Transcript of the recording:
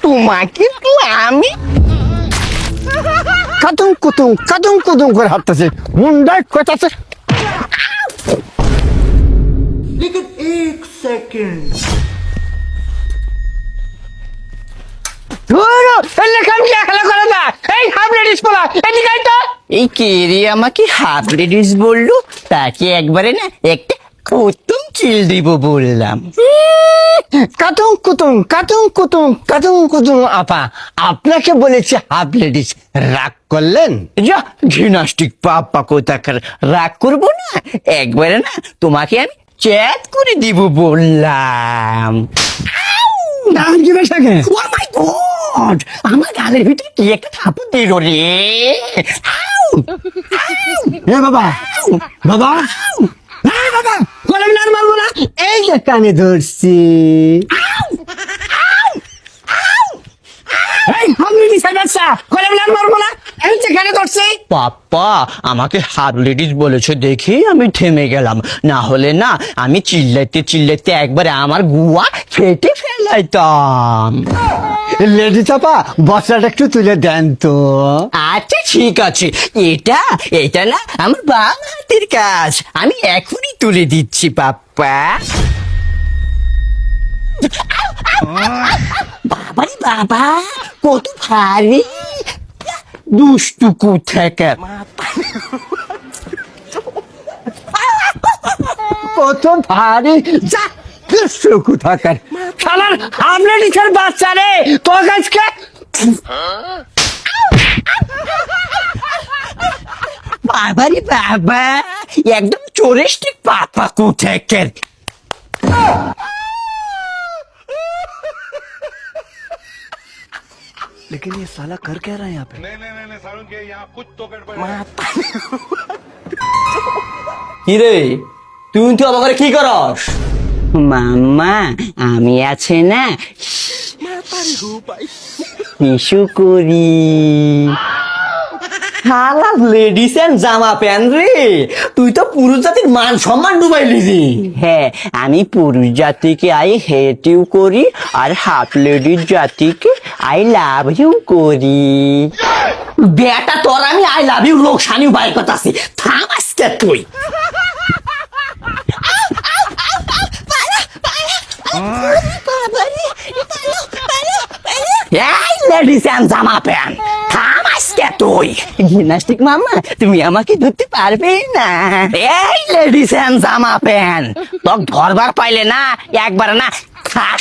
তোমাকে তো আমি কাতুম কুতুম করে হাঁটতেছে, মুন্ডায় কোথাছে। लेकिन एक सेकंड এই কে রে আমাকে হাফ লেডিস বললো, তাকে একবারে না একটা কুতুম চিল দিব বললাম। কাতুম কুতুম আপা, আপনাকে বলেছে হাফ লেডিস, রাগ করলেন? যা জিমনাস্টিক পাপা কোথাকার, রাগ করবো না, একবারে না তোমাকে আমি চ্যাট করে দিব বললাম। ও মাই গড, আমার গালের ভিতরে কি একটা থাপড় দিল রে। এ বাবা বাবা বাবা, কলম না মারবো না, এই যে কানে ধরছি। পাপ্পা আমাকে হাফ লেডিস বলেছে দেখে আমি থেমে গেলাম, না হলে না আমি চিল্লাইতে একবারে আমার গুয়া ফেটে ফেলাইতাম। লেডিস আপা, বস্তাটা একটু তুলে দেন তো। আচ্ছা ঠিক আছে, এটা না আমার বাম হাতের কাজ, আমি এখনই তুলে দিচ্ছি পাপ্পা। বাবারে বাবা, কত ভারী, দুষ্টু কোথাকার। কত ভারী, যা কোথাকার শালার হামলেডিসের বাচ্চা রে, তোর কাছকে বাবারে বাবা, একদম চোরেস্টিক পাপা কোথাকার। लेकिन ये साला कर क्या रहा है यहाँ पे? नहीं सारुण के यहाँ कुछ तो गड़बड़ है। কি রে, তুই তো আমাকে কি করস? মাম্মা আমি আছে না ইস্যু করি। শালা লেডিস এন্ড জামা প্যান্ট রে, তুই তো পুরুষ জাতির মান সম্মান ডুবাইলি রে। হ্যাঁ, আমি পুরুষ জাতিকে আই হেট ইউ করি, আর হাফ লেডিস জাতিকে আই লাভ ইউ করি। বেটা তোর আমি আই লাভ ইউ লোক সানিও বাই কথাছি, থাম আজকে তুই। এই লেডিস এন্ড জামা প্যান্ট, থাম আজকে তুই। জিমনাস্টিক মামা, তুমি আমাকে ধরতে পারবে না। এই লেডিস এন্ড জামা প্যান্ট, তোকে ধরবার পাইলে না একবার না খাস